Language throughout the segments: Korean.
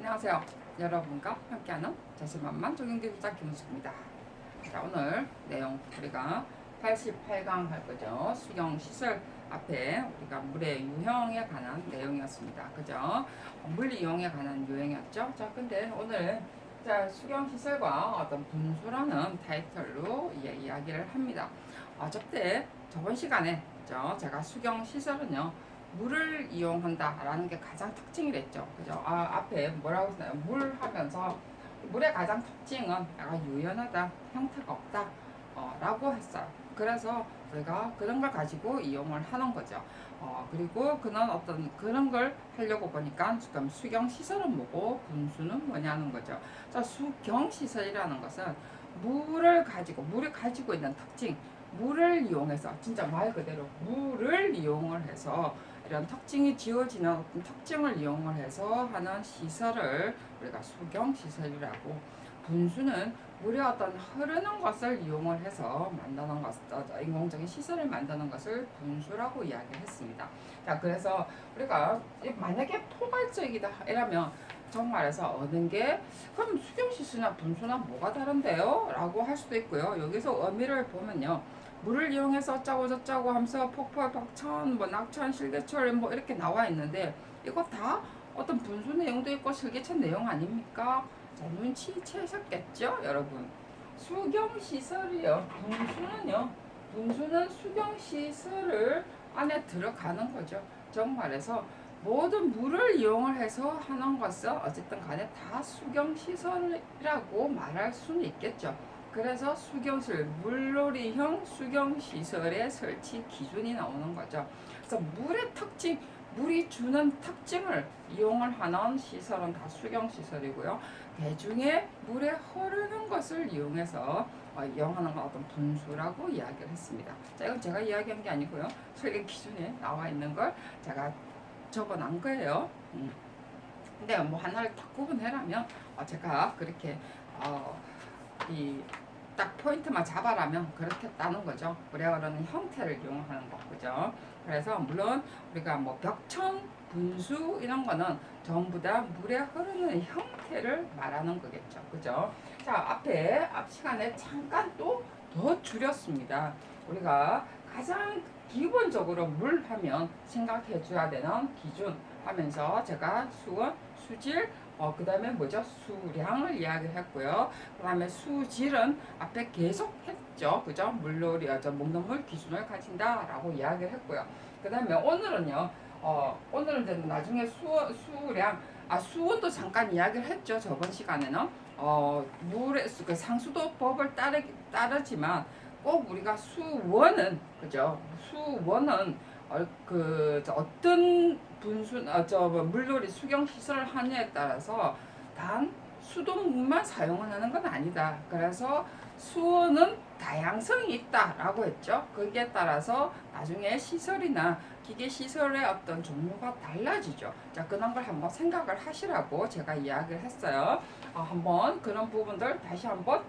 안녕하세요. 여러분과 함께하는 자신만만 적용기술자 김은숙입니다. 자, 오늘 내용 우리가 88강 할 거죠. 수경 시설 앞에 우리가 물의 유형에 관한 내용이었습니다. 그죠? 물 이용에 관한 유형이었죠. 자, 근데 오늘 수경 시설과 어떤 분수라는 타이틀로 이야기를 합니다. 저번 시간에 제가 수경 시설은요. 물을 이용한다라는 게 가장 특징이랬죠. 그죠? 앞에 뭐라고 했나요? 물 하면서 물의 가장 특징은 약간 유연하다, 형태가 없다, 라고 했어요. 그래서 우리가 그런 걸 가지고 이용을 하는 거죠. 그리고 그런 걸 하려고 보니까 지금 수경 시설은 뭐고 분수는 뭐냐는 거죠. 자, 수경 시설이라는 것은 물이 가지고 있는 특징, 물을 이용해서 진짜 말 그대로 물을 이용을 해서 이런 특징이 지어지는 어떤 특징을 이용을 해서 하는 시설을 우리가 수경 시설이라고, 분수는 물의 어떤 흐르는 것을 이용을 해서 만드는 것, 인공적인 시설을 만드는 것을 분수라고 이야기를 했습니다. 자, 그래서 우리가 만약에 포괄적이다 이러면 정말에서 얻는 게 그럼 수경시설이나 분수나 뭐가 다른데요? 라고 할 수도 있고요. 여기서 의미를 보면요. 물을 이용해서 어쩌고 저쩌고 하면서 폭포, 박천, 낙천, 실개철 이렇게 나와 있는데 이거 다 어떤 분수 내용도 있고 실개천 내용 아닙니까? 자, 눈치채셨겠죠, 여러분? 수경 시설이요. 분수는 수경 시설을 안에 들어가는 거죠. 정말에서 모든 물을 이용을 해서 하는 것은 어쨌든 간에 다 수경 시설이라고 말할 수는 있겠죠. 그래서 수경시설, 물놀이형 수경시설의 설치 기준이 나오는 거죠. 그래서 물의 특징, 물이 주는 특징을 이용을 하는 시설은 다 수경시설이고요. 대중에 물에 흐르는 것을 이용해서 이용하는 건 어떤 분수라고 이야기를 했습니다. 자, 이건 제가 이야기한 게 아니고요. 설계 기준에 나와 있는 걸 제가 적어놓은 거예요. 근데 뭐 하나를 딱 구분해라면 제가 그렇게 딱 포인트만 잡아라면 그렇겠다는 거죠. 물에 흐르는 형태를 이용하는 거, 그죠? 그래서 물론 우리가 뭐 벽천, 분수 이런 거는 전부 다 물에 흐르는 형태를 말하는 거겠죠, 그죠? 자, 앞 시간에 잠깐 또 더 줄였습니다. 우리가 가장 기본적으로 물 하면 생각해 줘야 되는 기준 하면서 제가 수원, 수질, 그 다음에 뭐죠? 수량을 이야기를 했고요. 그 다음에 수질은 앞에 계속 했죠. 그죠? 물놀이, 먹는 물 기준을 가진다라고 이야기를 했고요. 그 다음에 오늘은 이제 나중에 수량, 수온도 잠깐 이야기를 했죠. 저번 시간에는. 물의, 그 상수도법을 따르지만 꼭 우리가 수원은, 그죠? 수원은 어떤 물놀이 수경 시설을 하느냐에 따라서 단 수돗물만 사용하는 건 아니다. 그래서 수온은 다양성이 있다라고 했죠. 거기에 따라서 나중에 시설이나 기계 시설의 어떤 종류가 달라지죠. 자, 그런 걸 한번 생각을 하시라고 제가 이야기를 했어요. 한번 그런 부분들 다시 한번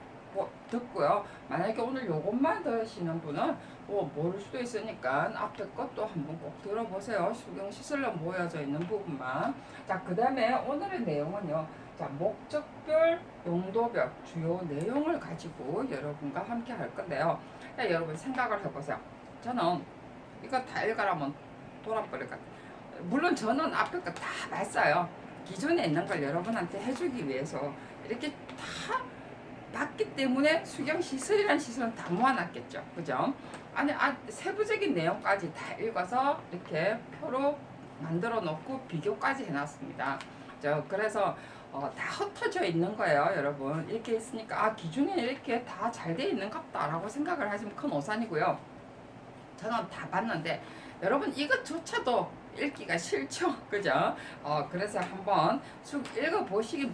듣고요. 만약에 오늘 요것만 들으시는 분은 모를 수도 있으니까 앞에 것도 한번 꼭 들어보세요. 수경 시설로 모여져 있는 부분만. 자, 그 다음에 오늘의 내용은요. 자, 목적별, 용도별, 주요 내용을 가지고 여러분과 함께 할 건데요. 자, 여러분 생각을 해보세요. 저는 이거 다 읽어라면 돌아버릴 것 같아요. 물론 저는 앞에 거 다 맞어요. 기존에 있는 걸 여러분한테 해주기 위해서 이렇게 다 봤기 때문에 수경 시설이란 시설은 다 모아놨겠죠. 그죠? 아니, 세부적인 내용까지 다 읽어서 이렇게 표로 만들어 놓고 비교까지 해놨습니다. 그래서 다 흩어져 있는 거예요, 여러분. 이렇게 있으니까 기준에 이렇게 다 잘 돼 있는 것 같다라고 생각을 하시면 큰 오산이고요. 저는 다 봤는데 여러분 이것조차도 읽기가 싫죠, 그죠? 그래서 한번 쭉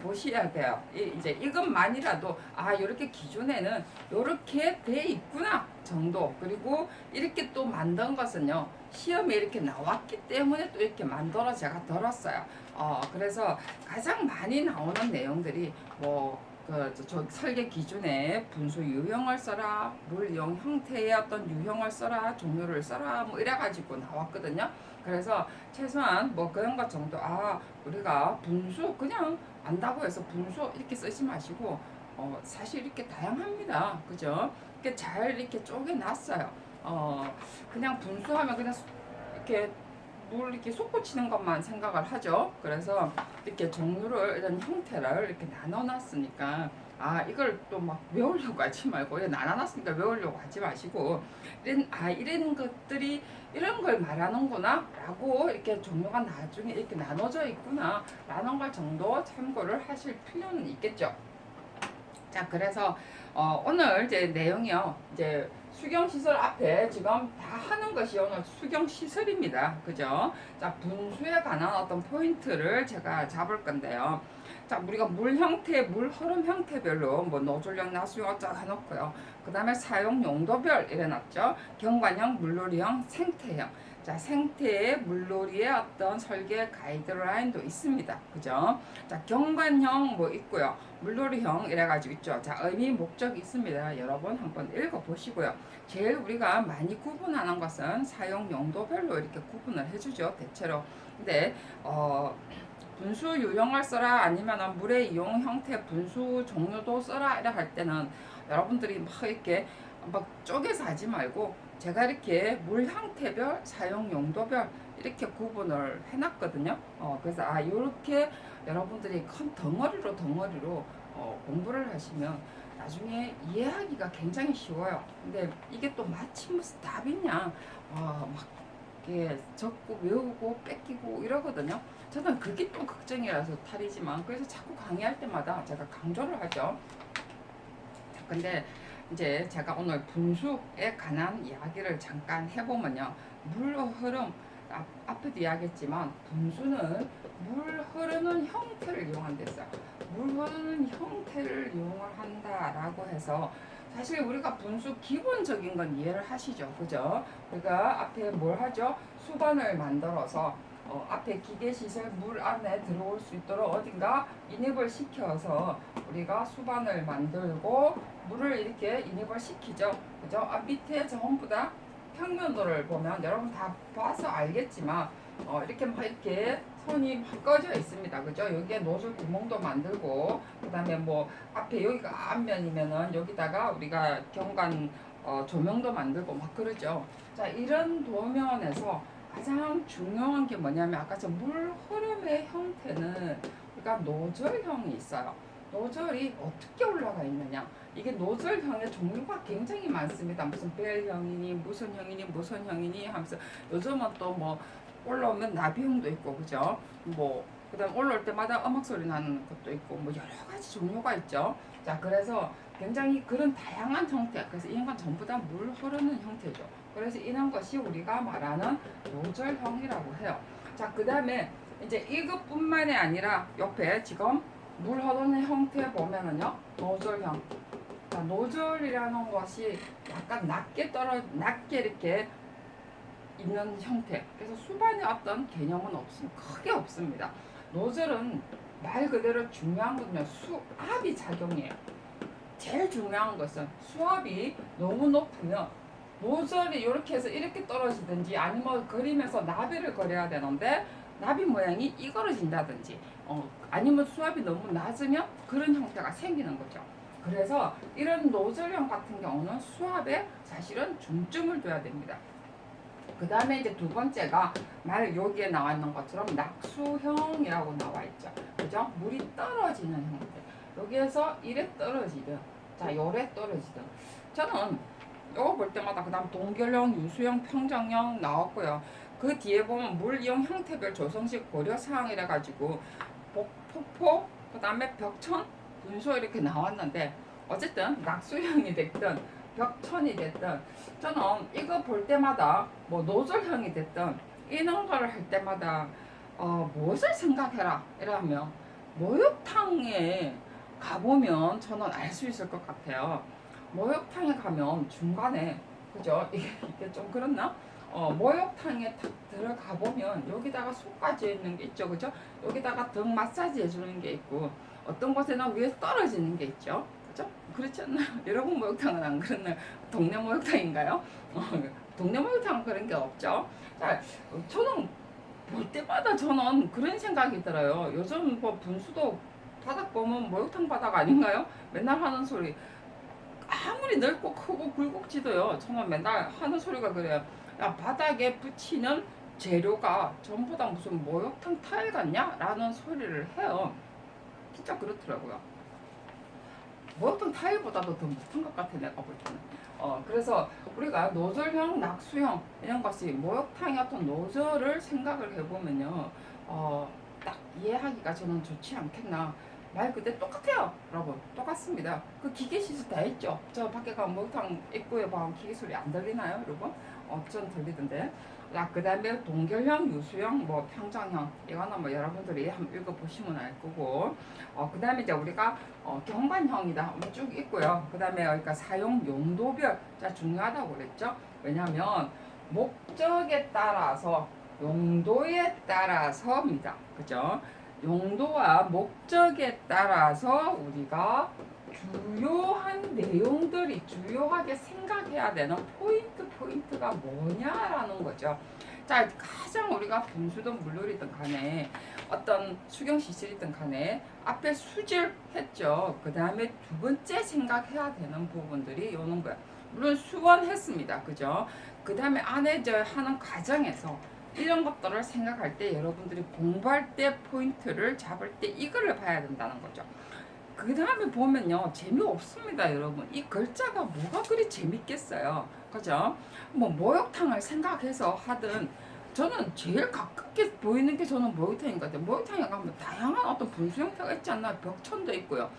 보셔야 돼요. 이제 이것만이라도 이렇게 기준에는 이렇게 돼 있구나 정도. 그리고 이렇게 또 만든 것은요 시험에 이렇게 나왔기 때문에 또 이렇게 만들어 제가 들었어요. 그래서 가장 많이 나오는 내용들이 저 설계 기준에 분수 유형을 써라, 물 이용 형태의 어떤 유형을 써라, 종류를 써라, 뭐 이래가지고 나왔거든요. 그래서 최소한 뭐 그런 것 정도, 우리가 분수 그냥 안다고 해서 분수 이렇게 쓰지 마시고, 사실 이렇게 다양합니다. 그죠? 이렇게 잘 이렇게 쪼개놨어요. 그냥 분수하면 그냥 이렇게 물 이렇게 솟구치는 것만 생각을 하죠. 그래서 이렇게 종류를 이런 형태를 이렇게 나눠놨으니까 이걸 또 막 외우려고 하지 말고 나눠놨으니까 외우려고 하지 마시고 이런 것들이 이런 걸 말하는구나 라고 이렇게 종류가 나중에 이렇게 나눠져 있구나 라는 걸 정도 참고를 하실 필요는 있겠죠. 자, 그래서 오늘 이제 내용이요. 이제 수경시설 앞에 지금 다 하는 것이 오늘 수경시설입니다. 그죠? 자, 분수에 관한 어떤 포인트를 제가 잡을 건데요. 자, 우리가 물 형태, 물 흐름 형태별로 뭐 노즐형, 나수형 쫙 해놓고요. 그 다음에 사용 용도별 이래놨죠. 경관형, 물놀이형, 생태형. 자, 생태의 물놀이의 어떤 설계 가이드라인도 있습니다. 그죠? 자, 경관형 뭐 있고요. 물놀이형 이래가지고 있죠. 자, 의미, 목적이 있습니다. 여러분 한번 읽어보시고요. 제일 우리가 많이 구분하는 것은 사용 용도별로 이렇게 구분을 해주죠. 대체로. 근데, 분수 유형을 써라 아니면 물의 이용 형태 분수 종류도 써라 이래 할 때는 여러분들이 막 이렇게 막 쪼개서 하지 말고 제가 이렇게 물 형태별 사용 용도별 이렇게 구분을 해놨거든요. 그래서 이렇게 여러분들이 큰 덩어리로 공부를 하시면 나중에 이해하기가 굉장히 쉬워요. 근데 이게 또 마치 무슨 답이냐 막 이렇게 적고 외우고 뺏기고 이러거든요. 저는 그게 또 걱정이라서 탈이지만 그래서 자꾸 강의할 때마다 제가 강조를 하죠. 자, 근데 이제 제가 오늘 분수에 관한 이야기를 잠깐 해보면요. 물 흐름 앞에도 이야기했지만 분수는 물 흐르는 형태를 이용한댔어요. 물 흐르는 형태를 이용을 한다라고 해서 사실 우리가 분수 기본적인 건 이해를 하시죠. 그죠? 우리가 앞에 뭘 하죠? 수반을 만들어서 앞에 기계시설 물 안에 들어올 수 있도록 어딘가 인입을 시켜서 우리가 수반을 만들고 물을 이렇게 인입을 시키죠. 그죠? 밑에 전부 다 평면도를 보면 여러분 다 봐서 알겠지만 이렇게 막 이렇게 선이 막 꺼져 있습니다. 그죠? 여기에 노즐 구멍도 만들고 그 다음에 뭐 앞에 여기가 앞면이면은 여기다가 우리가 경관 조명도 만들고 막 그러죠. 자, 이런 도면에서 가장 중요한 게 뭐냐면 아까 저 물 흐름의 형태는 우리가 노즐형이 있어요. 노즐이 어떻게 올라가 있느냐. 이게 노즐형의 종류가 굉장히 많습니다. 무슨 벨형이니 무슨 형이니 무슨 형이니 하면서 요즘은 또 뭐 올라오면 나비형도 있고 그죠? 뭐 그다음 올라올 때마다 음악 소리 나는 것도 있고 뭐 여러 가지 종류가 있죠. 자, 그래서 굉장히 그런 다양한 형태. 그래서 이런 건 전부 다 물 흐르는 형태죠. 그래서 이런 것이 우리가 말하는 노즐형이라고 해요. 자, 그 다음에 이제 이것뿐만이 아니라 옆에 지금 물 흐르는 형태 보면은요, 노즐형. 자, 노즐이라는 것이 약간 낮게 이렇게 있는 형태. 그래서 수반의 어떤 개념은 크게 없습니다. 노즐은 말 그대로 중요한 건요, 수압이 작용해요. 제일 중요한 것은 수압이 너무 높으면 노즐이 이렇게 해서 이렇게 떨어지든지 아니면 그림에서 나비를 그려야 되는데 나비 모양이 이걸어진다든지 아니면 수압이 너무 낮으면 그런 형태가 생기는 거죠. 그래서 이런 노즐형 같은 경우는 수압에 사실은 중점을 둬야 됩니다. 그 다음에 이제 두 번째가 여기에 나와 있는 것처럼 낙수형이라고 나와 있죠. 그죠? 물이 떨어지는 형태. 여기에서 이래 떨어지든, 자, 요래 떨어지든. 저는 이거 볼 때마다 그 다음 동결형, 유수형, 평정형 나왔고요. 그 뒤에 보면 물 이용 형태별 조성식 고려사항이라 가지고 폭포, 그 다음에 벽천, 분소 이렇게 나왔는데 어쨌든 낙수형이 됐든 벽천이 됐든 저는 이거 볼 때마다 뭐 노즐형이 됐든 이런 거를 할 때마다 무엇을 생각해라 이러면 목욕탕에 가보면 저는 알 수 있을 것 같아요. 목욕탕에 가면 중간에 그죠? 이게 좀 그렇나? 목욕탕에 탁 들어가 보면 여기다가 속까지 있는 게 있죠, 그죠? 여기다가 등 마사지 해주는 게 있고 어떤 곳에는 위에서 떨어지는 게 있죠, 그죠? 그렇지 않나요? 여러분 목욕탕은 안 그렇나요? 동네 목욕탕인가요? 동네 목욕탕은 그런 게 없죠. 자, 저는 볼 때마다 저는 그런 생각이 들어요. 요즘 뭐 분수도 바닥 보면 목욕탕 바닥 아닌가요? 맨날 하는 소리. 아무리 넓고 크고 굴곡지도요. 저는 맨날 하는 소리가 그래요. 야, 바닥에 붙이는 재료가 전부 다 무슨 목욕탕 타일 같냐? 라는 소리를 해요. 진짜 그렇더라고요. 목욕탕 타일보다도 더 못한 것 같아, 내가 볼 때는. 그래서 우리가 노즐형, 낙수형 이런 것이 목욕탕의 어떤 노즐을 생각을 해보면요, 딱 이해하기가 저는 좋지 않겠나. 말 그대로 똑같아요, 여러분. 똑같습니다. 그 기계 시술 다 했죠. 저 밖에 가면 목욕탕 입구에 봐 기계 소리 안 들리나요, 여러분? 전 들리던데. 그 다음에 동결형, 유수형, 뭐 평정형 이거는 뭐 여러분들이 한번 읽어보시면 알 거고, 그 다음에 이제 우리가 경관형이다 한번 쭉 있고요. 그 다음에 그러니까 사용 용도별 자 중요하다고 그랬죠. 왜냐하면 목적에 따라서 용도에 따라서입니다. 그죠? 용도와 목적에 따라서 우리가 주요한 내용들이 주요하게 생각해야 되는 포인트가 뭐냐라는 거죠. 자, 가장 우리가 분수든 물놀이든 간에 어떤 수경 시설이든 간에 앞에 수질했죠. 그 다음에 두 번째 생각해야 되는 부분들이 요는 거야. 물론 수원했습니다. 그죠? 그 다음에 안에 저 하는 과정에서 이런 것들을 생각할 때 여러분들이 공부할 때 포인트를 잡을 때 이거를 봐야 된다는 거죠. 그 다음에 보면요, 재미없습니다, 여러분. 이 글자가 뭐가 그리 재밌겠어요. 그죠? 뭐 목욕탕을 생각해서 하든 저는 제일 가깝게 보이는 게 저는 목욕탕인 것 같아요. 목욕탕에 가면 다양한 어떤 분수 형태가 있지 않나요? 벽천도 있고요.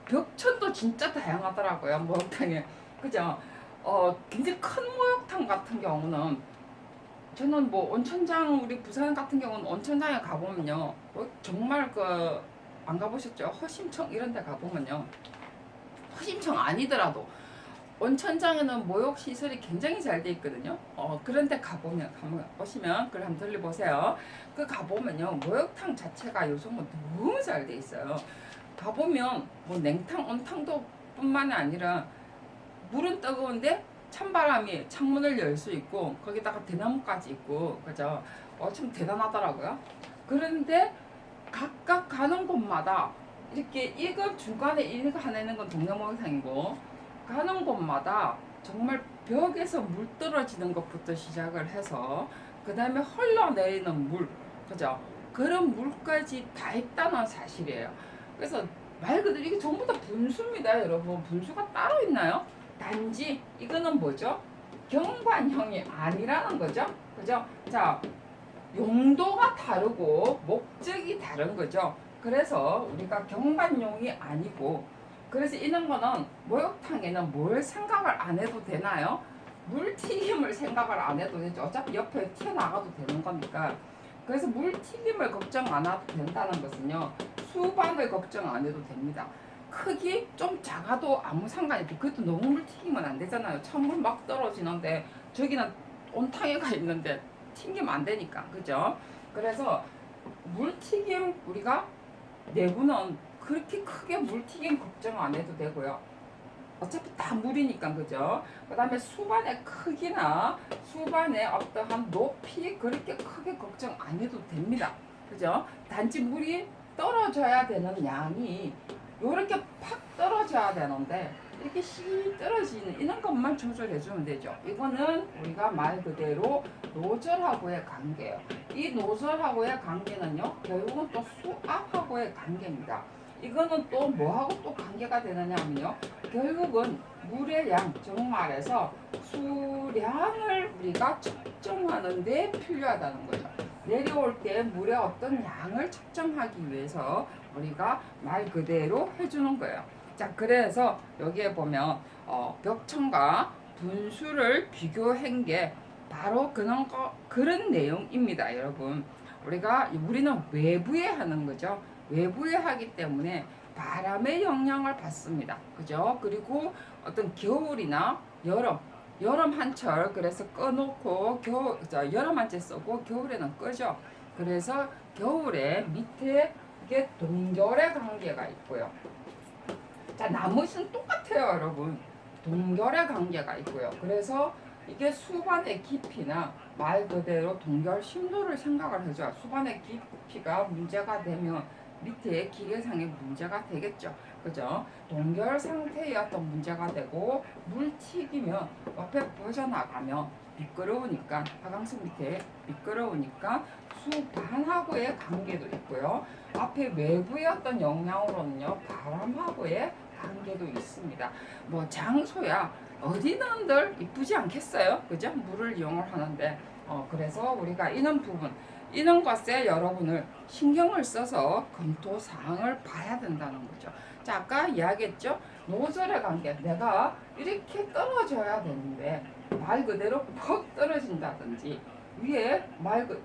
벽천도 진짜 다양하더라고요, 목욕탕에. 그죠? 굉장히 큰 목욕탕 같은 경우는 저는 뭐 온천장, 우리 부산 같은 경우는 온천장에 가보면요, 정말 안 가보셨죠? 허심청 이런 데 가보면요, 허심청 아니더라도 온천장에는 목욕 시설이 굉장히 잘 돼 있거든요. 그런 데 보시면 그걸 한번 들려보세요. 그 가보면요, 목욕탕 자체가 요즘은 너무 잘 돼 있어요. 가보면 뭐 냉탕, 온탕도 뿐만이 아니라 물은 뜨거운데 찬바람이 창문을 열 수 있고 거기다가 대나무까지 있고, 그죠? 참 대단하더라고요. 그런데 각각 가는 곳마다 이렇게 이거 중간에 이거 하나 있는 건 동네 목욕탕이고, 가는 곳마다 정말 벽에서 물 떨어지는 것부터 시작을 해서 그 다음에 흘러내리는 물, 그죠? 그런 물까지 다 있다는 사실이에요. 그래서 말 그대로 이게 전부 다 분수입니다, 여러분. 분수가 따로 있나요? 단지 이거는 뭐죠? 경관형이 아니라는 거죠. 그죠? 자, 용도가 다르고 목적이 다른 거죠. 그래서 우리가 경관용이 아니고, 그래서 이런 거는 목욕탕에는 뭘 생각을 안 해도 되나요? 물튀김을 생각을 안 해도 되죠. 어차피 옆에 튀어나가도 되는 거니까. 그래서 물튀김을 걱정 안 해도 된다는 것은요, 수박을 걱정 안 해도 됩니다. 크기 좀 작아도 아무 상관이 없고, 그것도 너무 물튀기면 안 되잖아요. 찬물 막 떨어지는데 저기는 온탕에 가 있는데 튀기면 안 되니까, 그죠? 그래서 물튀김 우리가 내부는 그렇게 크게 물튀김 걱정 안 해도 되고요. 어차피 다 물이니까, 그죠? 그 다음에 수반의 크기나 수반의 어떠한 높이 그렇게 크게 걱정 안 해도 됩니다. 그죠? 단지 물이 떨어져야 되는 양이 요렇게 팍 떨어져야 되는데 이렇게 씩 떨어지는 이런 것만 조절해 주면 되죠. 이거는 우리가 말 그대로 노즐하고의 관계예요. 이 노즐하고의 관계는요, 결국은 또 수압하고의 관계입니다. 이거는 또 뭐하고 또 관계가 되느냐 하면요, 결국은 물의 양, 정말에서 수량을 우리가 측정하는 데 필요하다는 거죠. 내려올 때 물의 어떤 양을 측정하기 위해서 우리가 말 그대로 해주는 거예요. 자, 그래서 여기에 보면 벽천과 분수를 비교한 게 바로 그런 내용입니다, 여러분. 우리는 외부에 하는 거죠. 외부에 하기 때문에 바람의 영향을 받습니다. 그죠? 그리고 어떤 겨울이나 여름 여름 한철 그래서 꺼놓고 여름 한철 쓰고 겨울에는 끄죠. 그래서 겨울에 밑에 이게 동결의 관계가 있고요. 자, 나머지는 똑같아요, 여러분. 동결의 관계가 있고요. 그래서 이게 수반의 깊이나 말 그대로 동결 심도를 생각을 해줘요. 수반의 깊이가 문제가 되면 밑에 기계상의 문제가 되겠죠. 그죠? 동결 상태의 어떤 문제가 되고 물 튀기면 옆에 퍼져나가면 미끄러우니까 하강수 밑에 미끄러우니까 수반하고의 관계도 있고요. 앞에 외부의 어떤 영향으로는요 바람하고의 관계도 있습니다. 뭐 장소야 어디는들 이쁘지 않겠어요? 그죠? 물을 이용을 하는데 그래서 우리가 이런 것에 여러분을 신경을 써서 검토 사항을 봐야 된다는 거죠. 자, 아까 이야기했죠? 노즐의 관계. 내가 이렇게 떨어져야 되는데 말 그대로 퍽 떨어진다든지 위에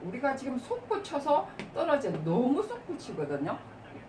우리가 지금 솟구쳐서 떨어져 너무 솟구치거든요.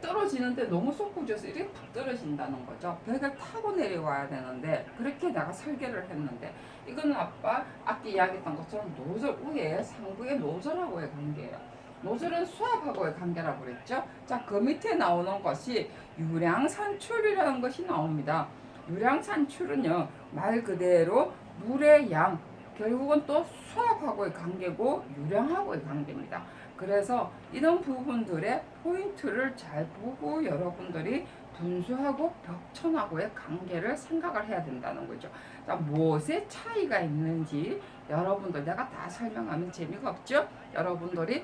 떨어지는데 너무 솟구쳐서 이렇게 푹 떨어진다는 거죠. 벽을 타고 내려와야 되는데 그렇게 내가 설계를 했는데 이거는 아까 이야기했던 것처럼 노즐 위에 상부의 노즐하고의 관계예요. 노즐은 수압하고의 관계라고 그랬죠. 자, 그 밑에 나오는 것이 유량산출이라는 것이 나옵니다. 유량산출은요 말 그대로 물의 양 결국은 또 수압하고의 관계고 유량하고의 관계입니다. 그래서 이런 부분들의 포인트를 잘 보고 여러분들이 분수하고 벽천하고의 관계를 생각을 해야 된다는 거죠. 자, 무엇의 차이가 있는지 여러분들 내가 다 설명하면 재미가 없죠? 여러분들이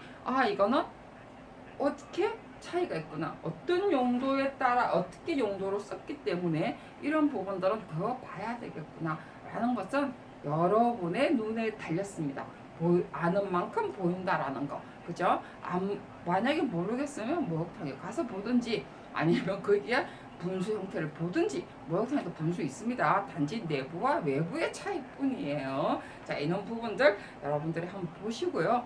이거는 어떻게 차이가 있구나. 어떤 용도에 따라 어떻게 용도로 썼기 때문에 이런 부분들은 더 봐야 되겠구나 라는 것은 여러분의 눈에 달렸습니다. 아는 만큼 보인다라는 거. 그죠? 만약에 모르겠으면 목욕탕에 가서 보든지 아니면 거기에 분수 형태를 보든지 목욕탕에도 분수 있습니다. 단지 내부와 외부의 차이뿐이에요. 자, 이런 부분들 여러분들이 한번 보시고요.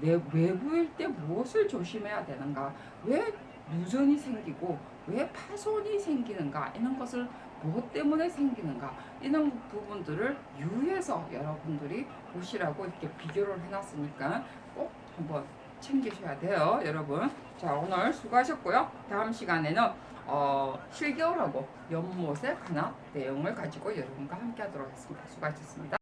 외부일 때 무엇을 조심해야 되는가? 왜 누전이 생기고 왜 파손이 생기는가? 이런 것을 무엇 때문에 생기는가? 이런 부분들을 유의해서 여러분들이 보시라고 이렇게 비교를 해놨으니까 꼭 한번 챙기셔야 돼요, 여러분. 자, 오늘 수고하셨고요. 다음 시간에는 실겨울하고 연못에 관한 내용을 가지고 여러분과 함께 하도록 하겠습니다. 수고하셨습니다.